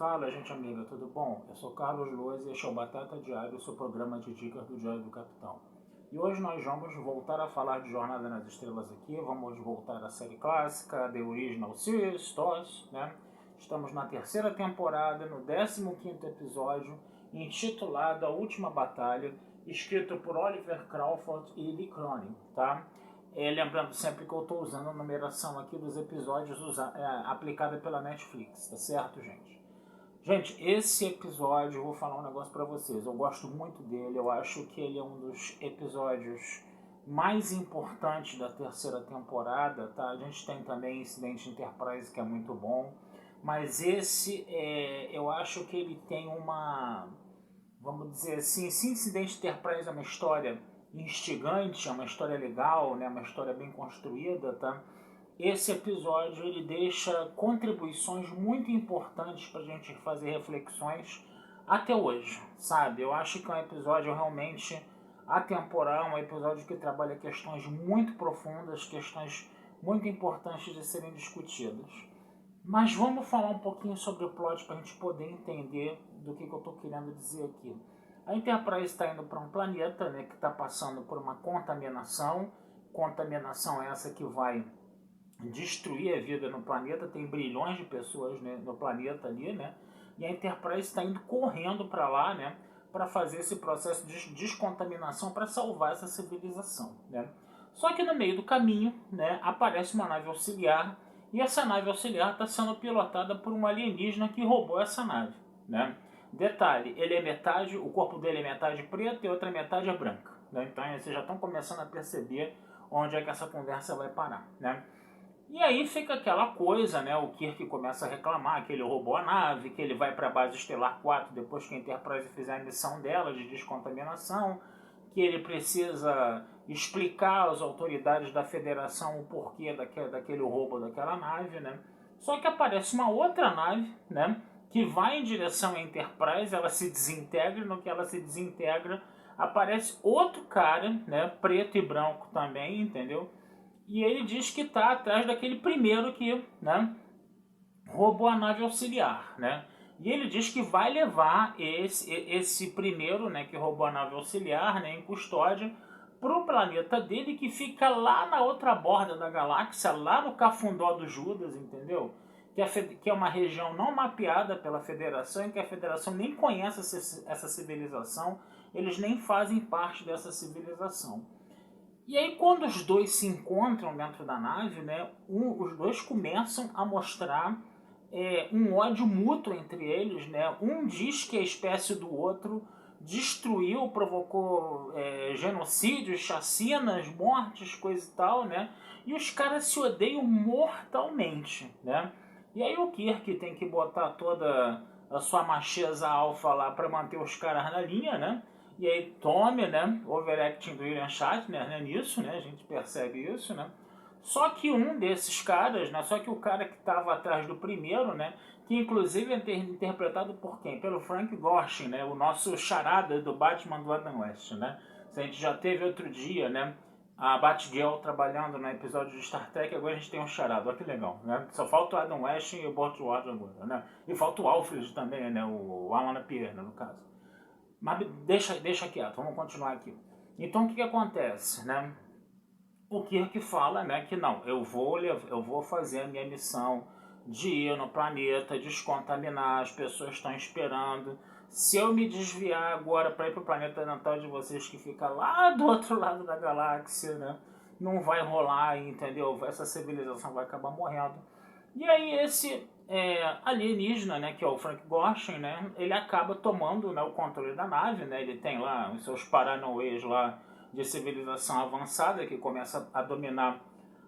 Fala, gente amiga, tudo bom? Eu sou Carlos Luz e este é o Batata Diário, o seu programa de dicas do Diário do Capitão. E hoje nós vamos voltar a falar de Jornada nas Estrelas aqui, vamos voltar à série clássica, The Original Series, TOS, né? Estamos na terceira temporada, no 15º episódio, intitulado A Última Batalha, escrito por Oliver Crawford e Lee Cronin, tá? Lembrando sempre que eu estou usando a numeração aqui dos episódios aplicada pela Netflix, tá certo, gente? Gente, esse episódio, eu vou falar um negócio pra vocês. Eu gosto muito dele, eu acho que ele é um dos episódios mais importantes da terceira temporada, tá? A gente tem também Incidente Enterprise, que é muito bom. Mas esse, eu acho que ele tem uma... Vamos dizer assim, se Incidente Enterprise é uma história instigante, é uma história legal, né? Uma história bem construída, tá? Esse episódio ele deixa contribuições muito importantes para a gente fazer reflexões até hoje, sabe? Eu acho que é um episódio realmente atemporal, um episódio que trabalha questões muito profundas, questões muito importantes de serem discutidas. Mas vamos falar um pouquinho sobre o plot para a gente poder entender do que eu estou querendo dizer aqui. A Enterprise está indo para um planeta, né, que está passando por uma contaminação. Contaminação essa que vai destruir a vida no planeta, tem bilhões de pessoas, né, no planeta ali, né? E a Enterprise está indo correndo para lá, né, para fazer esse processo de descontaminação para salvar essa civilização, né? Só que no meio do caminho, né, aparece uma nave auxiliar e essa nave auxiliar está sendo pilotada por um alienígena que roubou essa nave, né? Detalhe, ele é metade, o corpo dele é metade preto e outra metade é branca, né? Então vocês já estão começando a perceber onde é que essa conversa vai parar, né? E aí fica aquela coisa, né? O Kirk começa a reclamar que ele roubou a nave, que ele vai para a base Estelar 4 depois que a Enterprise fizer a missão dela de descontaminação, que ele precisa explicar às autoridades da Federação o porquê daquele roubo daquela nave, né? Só que aparece uma outra nave, né? Que vai em direção à Enterprise, ela se desintegra, no que ela se desintegra, aparece outro cara, né? Preto e branco também, entendeu? E ele diz que está atrás daquele primeiro que, né, roubou a nave auxiliar, né? E ele diz que vai levar esse primeiro, né, que roubou a nave auxiliar, né, em custódia para o planeta dele, que fica lá na outra borda da galáxia, lá no Cafundó do Judas, entendeu? Que é uma região não mapeada pela Federação, em que a Federação nem conhece essa civilização, eles nem fazem parte dessa civilização. E aí quando os dois se encontram dentro da nave, né, os dois começam a mostrar um ódio mútuo entre eles, né? Um diz que a espécie do outro destruiu, provocou genocídios, chacinas, mortes, coisa e tal, né? E os caras se odeiam mortalmente, né? E aí o Kirk tem que botar toda a sua macheza alfa lá para manter os caras na linha, né? E aí tome, né, overacting do William Shatner, né, nisso, né, a gente percebe isso, né. Só que um desses caras, né, só que o cara que estava atrás do primeiro, né, que inclusive é interpretado por quem? Pelo Frank Gorshin, né, o nosso charada do Batman do Adam West, né. A gente já teve outro dia, né, a Batgirl trabalhando no episódio de Star Trek, agora a gente tem um charada, olha que legal, né. Só falta o Adam West e o Burt Ward agora, né. E falta o Alfred também, né, o Alan Pierre, no caso. Mas deixa quieto, vamos continuar aqui. Então o que acontece, né? O Kirk fala, né, que não, eu vou fazer a minha missão de ir no planeta, descontaminar, as pessoas estão esperando. Se eu me desviar agora para ir para o planeta natal de vocês, que fica lá do outro lado da galáxia, né, não vai rolar, entendeu? Essa civilização vai acabar morrendo. E aí esse alienígena, né, que é o Frank Gorshin, né, ele acaba tomando, né, o controle da nave, né, ele tem lá os seus paranoias lá de civilização avançada que começa a dominar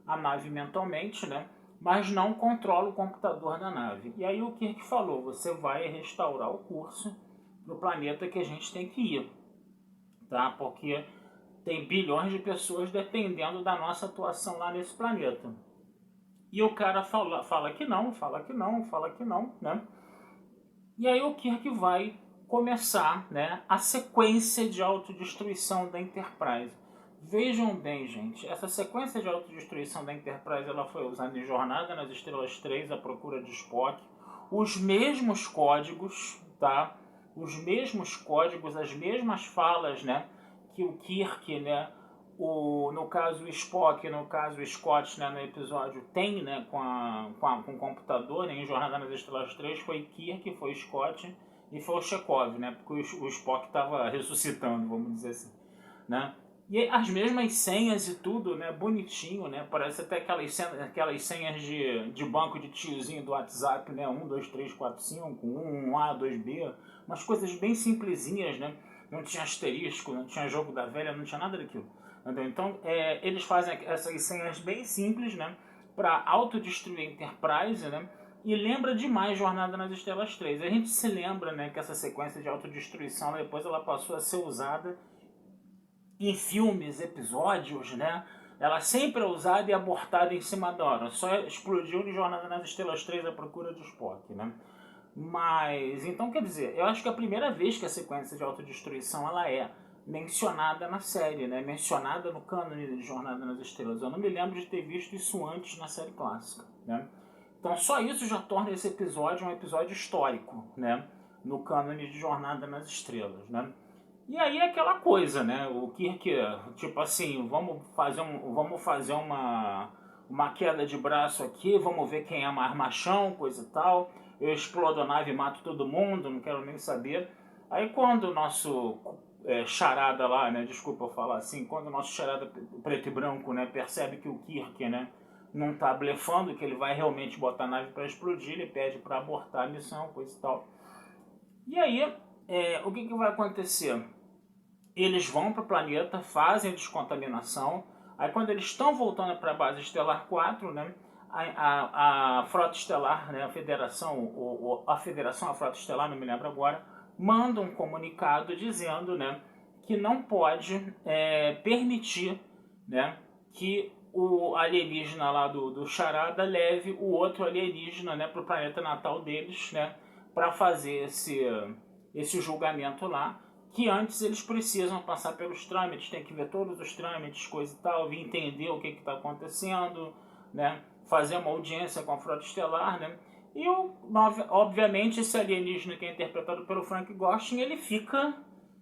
a nave mentalmente, né, mas não controla o computador da nave. E aí o Kirk falou, você vai restaurar o curso do planeta que a gente tem que ir, tá? Porque tem bilhões de pessoas dependendo da nossa atuação lá nesse planeta. E o cara fala que não, né? E aí o Kirk vai começar, né, a sequência de autodestruição da Enterprise. Vejam bem, gente, essa sequência de autodestruição da Enterprise ela foi usada em Jornada nas Estrelas 3, A Procura de Spock, os mesmos códigos, tá? Os mesmos códigos, as mesmas falas, né? Que o Kirk, né? No caso o Spock, no caso o Scott, né, no episódio tem, né, com o computador, né, em Jornada nas Estrelas 3 foi Kirk, foi Scott e foi o Chekhov, né, porque o Spock estava ressuscitando, vamos dizer assim, né. E as mesmas senhas e tudo, né, bonitinho, né, parece até aquelas senhas de banco de tiozinho do WhatsApp, né, 1, 2, 3, 4, 5, 1A, 2B, umas coisas bem simplesinhas, né, não tinha asterisco, não tinha jogo da velha, não tinha nada daquilo. Entendeu? Então, eles fazem essas senhas bem simples, né, para autodestruir a Enterprise, né, e lembra demais Jornada nas Estrelas 3. A gente se lembra, né, que essa sequência de autodestruição depois ela passou a ser usada em filmes, episódios, né? Ela sempre é usada e abortada em cima da hora. Só explodiu em Jornada nas Estrelas 3 a procura de Spock, né? Mas, então quer dizer, eu acho que é a primeira vez que a sequência de autodestruição ela é mencionada na série, né? Mencionada no cânone de Jornada nas Estrelas. Eu não me lembro de ter visto isso antes na série clássica, né? Então só isso já torna esse episódio um episódio histórico, né? No cânone de Jornada nas Estrelas, né? E aí é aquela coisa, né? O Kirk, tipo assim, vamos fazer uma queda de braço aqui, vamos ver quem é mais machão, coisa e tal. Eu explodo a nave e mato todo mundo, não quero nem saber. Aí quando o nosso charada lá, né? Desculpa eu falar assim, quando o nosso charada preto e branco, né, percebe que o Kirk, né, não tá blefando, que ele vai realmente botar a nave para explodir, ele pede para abortar a missão, coisa e tal. E aí, o que vai acontecer? Eles vão para o planeta, fazem a descontaminação. Aí quando eles estão voltando para a base estelar 4, né, a frota estelar, né, a federação, a frota estelar, não me lembro agora, manda um comunicado dizendo, né, que não pode permitir, né, que o alienígena lá do Charada leve o outro alienígena, né, para o planeta natal deles, né, para fazer esse julgamento lá, que antes eles precisam passar pelos trâmites, tem que ver todos os trâmites, coisa e tal, vir entender o que está acontecendo, né? Fazer uma audiência com a frota estelar, né? E, obviamente, esse alienígena que é interpretado pelo Frank Gorshin, ele fica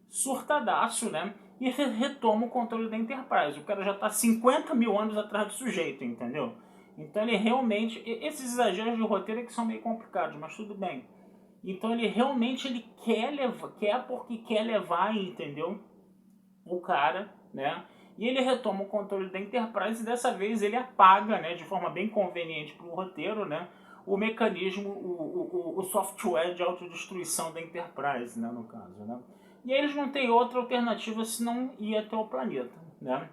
surtadaço, né? E retoma o controle da Enterprise. O cara já está 50 mil anos atrás do sujeito, entendeu? Então ele realmente... Esses exageros de roteiro é que são meio complicados, mas tudo bem. Então ele realmente quer porque quer levar, entendeu? O cara, né? E ele retoma o controle da Enterprise e dessa vez ele apaga, né, de forma bem conveniente para o roteiro, né, o mecanismo, o software de autodestruição da Enterprise, né, no caso, né? E aí eles não têm outra alternativa senão ir até o planeta, né?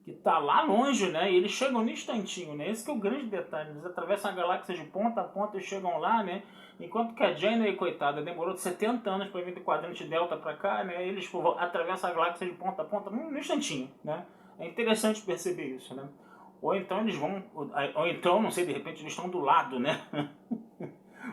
Que está lá longe, né? E eles chegam no instantinho, né? Esse que é o grande detalhe. Eles atravessam a galáxia de ponta a ponta e chegam lá, né? Enquanto que a Janeway, coitada, demorou 70 anos para vir do quadrante Delta para cá, né? Eles atravessam a galáxia de ponta a ponta no instantinho, né? É interessante perceber isso, né? Ou então eles vão... Ou então, não sei, de repente eles estão do lado, né?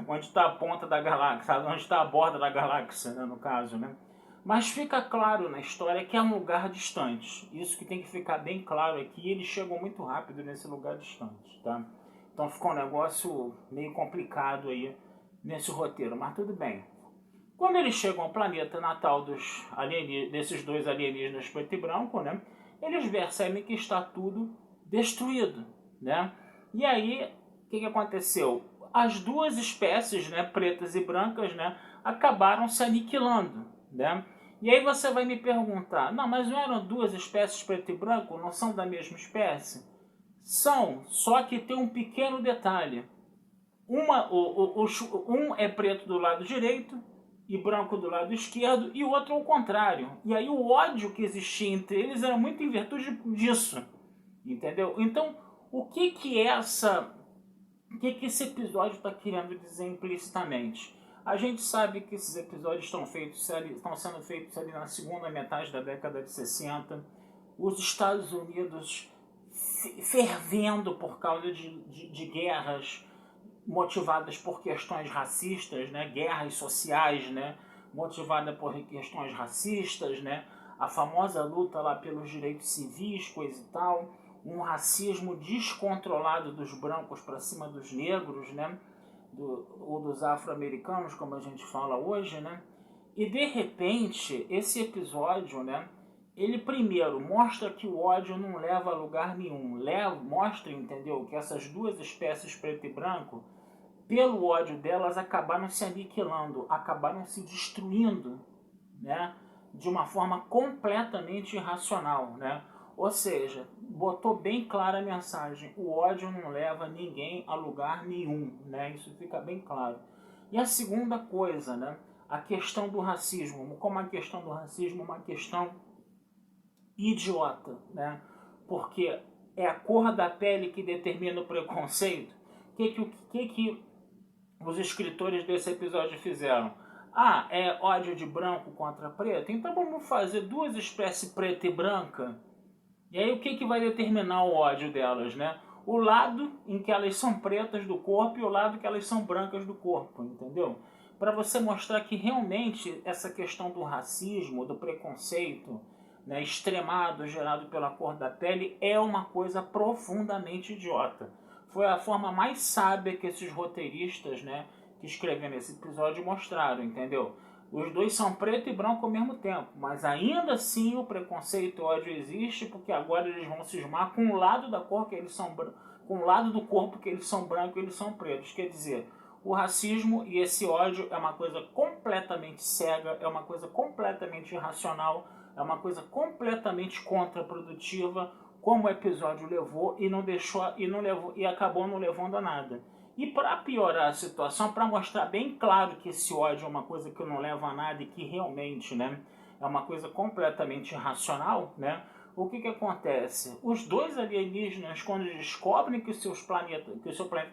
Onde está a ponta da galáxia, onde está a borda da galáxia, né? No caso, né? Mas fica claro na história que é um lugar distante. Isso que tem que ficar bem claro é que eles chegam muito rápido nesse lugar distante, tá? Então ficou um negócio meio complicado aí nesse roteiro, mas tudo bem. Quando eles chegam ao planeta natal desses dois alienígenas preto e branco, né? Eles percebem que está tudo destruído, né? E aí, o que aconteceu? As duas espécies, né, pretas e brancas, né, acabaram se aniquilando, né? E aí você vai me perguntar, não, mas não eram duas espécies preto e branco? Não são da mesma espécie? São, só que tem um pequeno detalhe. Um é preto do lado direito e branco do lado esquerdo, e o outro ao contrário. E aí o ódio que existia entre eles era muito em virtude disso, entendeu? Então, o que esse episódio está querendo dizer implicitamente? A gente sabe que esses episódios estão sendo feitos ali na segunda metade da década de 60. Os Estados Unidos fervendo por causa de guerras motivadas por questões racistas, né? Guerras sociais, né? Motivada por questões racistas, né? A famosa luta lá pelos direitos civis, coisa e tal, um racismo descontrolado dos brancos para cima dos negros, né? ou dos afro-americanos, como a gente fala hoje, né? E de repente, esse episódio, né? Ele primeiro mostra que o ódio não leva a lugar nenhum. Mostra, entendeu? Que essas duas espécies preto e branco, pelo ódio delas, acabaram se aniquilando, acabaram se destruindo, né? De uma forma completamente irracional, né? Ou seja, botou bem clara a mensagem: o ódio não leva ninguém a lugar nenhum, né? Isso fica bem claro. E a segunda coisa, né? A questão do racismo, como a questão do racismo é uma questão idiota, né? Porque é a cor da pele que determina o preconceito. O que os escritores desse episódio fizeram? Ah, é ódio de branco contra preto? Então vamos fazer duas espécies preta e branca. E aí o que vai determinar o ódio delas, né? O lado em que elas são pretas do corpo e o lado que elas são brancas do corpo, entendeu? Para você mostrar que realmente essa questão do racismo, do preconceito, né, extremado, gerado pela cor da pele, é uma coisa profundamente idiota. Foi a forma mais sábia que esses roteiristas, né, que escreveram esse episódio mostraram, entendeu? Os dois são preto e branco ao mesmo tempo, mas ainda assim o preconceito e o ódio existe, porque agora eles vão cismar com o lado da cor que eles são com o lado do corpo que eles são brancos e eles são pretos. Quer dizer, o racismo e esse ódio é uma coisa completamente cega, é uma coisa completamente irracional, é uma coisa completamente contraprodutiva, como o episódio levou e não deixou e não levou e acabou não levando a nada. E para piorar a situação, para mostrar bem claro que esse ódio é uma coisa que não leva a nada e que realmente, né, é uma coisa completamente irracional, né? O que acontece? Os dois alienígenas, quando descobrem que o seu planeta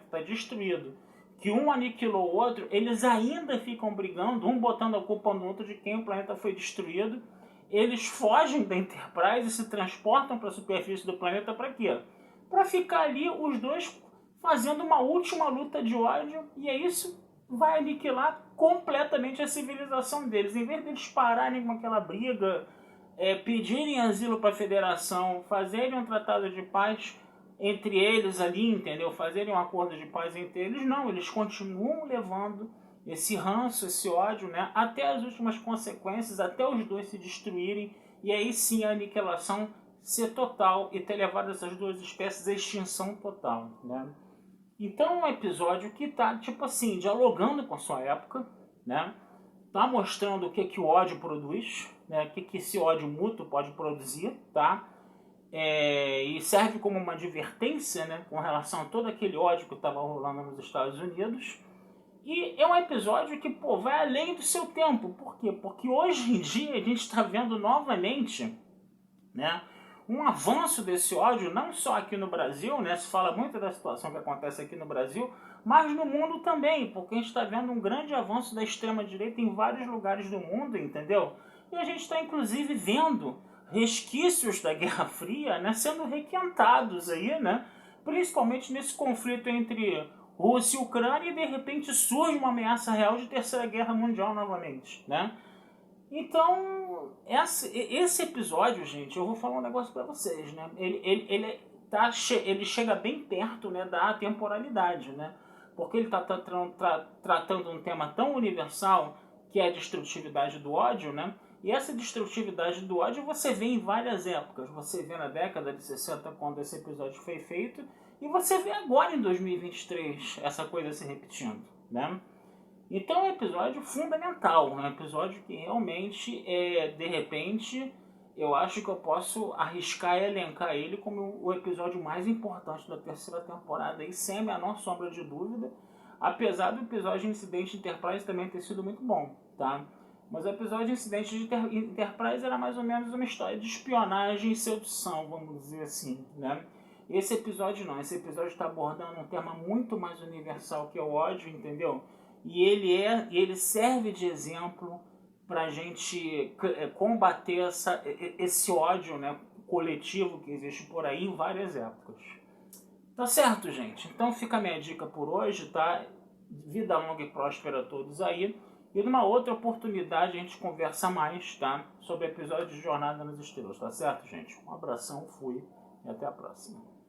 está destruído, que um aniquilou o outro, eles ainda ficam brigando, um botando a culpa no outro de quem o planeta foi destruído. Eles fogem da Enterprise e se transportam para a superfície do planeta para quê? Para ficar ali os dois fazendo uma última luta de ódio, e é isso vai aniquilar completamente a civilização deles. Em vez deles pararem com aquela briga, pedirem asilo para a Federação, fazerem um tratado de paz entre eles ali, entendeu? Fazerem um acordo de paz entre eles, não, eles continuam levando esse ranço, esse ódio, né, até as últimas consequências, até os dois se destruírem, e aí sim a aniquilação ser total e ter levado essas duas espécies à extinção total, né? Então é um episódio que tá, tipo assim, dialogando com a sua época, né? Tá mostrando o que o ódio produz, né? O que esse ódio mútuo pode produzir, tá? E serve como uma advertência, né? Com relação a todo aquele ódio que estava rolando nos Estados Unidos. E é um episódio que, pô, vai além do seu tempo. Por quê? Porque hoje em dia a gente está vendo novamente, né, um avanço desse ódio, não só aqui no Brasil, né, se fala muito da situação que acontece aqui no Brasil, mas no mundo também, porque a gente está vendo um grande avanço da extrema-direita em vários lugares do mundo, entendeu? E a gente está, inclusive, vendo resquícios da Guerra Fria, né, sendo requentados aí, né, principalmente nesse conflito entre Rússia e Ucrânia, e de repente surge uma ameaça real de Terceira Guerra Mundial novamente, né? Então, esse episódio, gente, eu vou falar um negócio pra vocês, né? Ele chega bem perto, né, da atemporalidade, né? Porque ele tá tratando um tema tão universal, que é a destrutividade do ódio, né? E essa destrutividade do ódio você vê em várias épocas. Você vê na década de 60, quando esse episódio foi feito, e você vê agora em 2023 essa coisa se repetindo, né? Então é um episódio fundamental, é um episódio que realmente, de repente, eu acho que eu posso arriscar e elencar ele como o episódio mais importante da terceira temporada, e sem a menor sombra de dúvida, apesar do episódio Incidente Enterprise também ter sido muito bom, tá? Mas o episódio Incidente de Enterprise era mais ou menos uma história de espionagem e sedução, vamos dizer assim, né? Esse episódio não, esse episódio está abordando um tema muito mais universal que é o ódio, entendeu? E ele serve de exemplo para a gente combater esse ódio, né, coletivo que existe por aí em várias épocas. Tá certo, gente? Então fica a minha dica por hoje, tá? Vida longa e próspera a todos aí. E numa outra oportunidade a gente conversa mais, tá? Sobre episódios de Jornada nas Estrelas, tá certo, gente? Um abração, fui e até a próxima.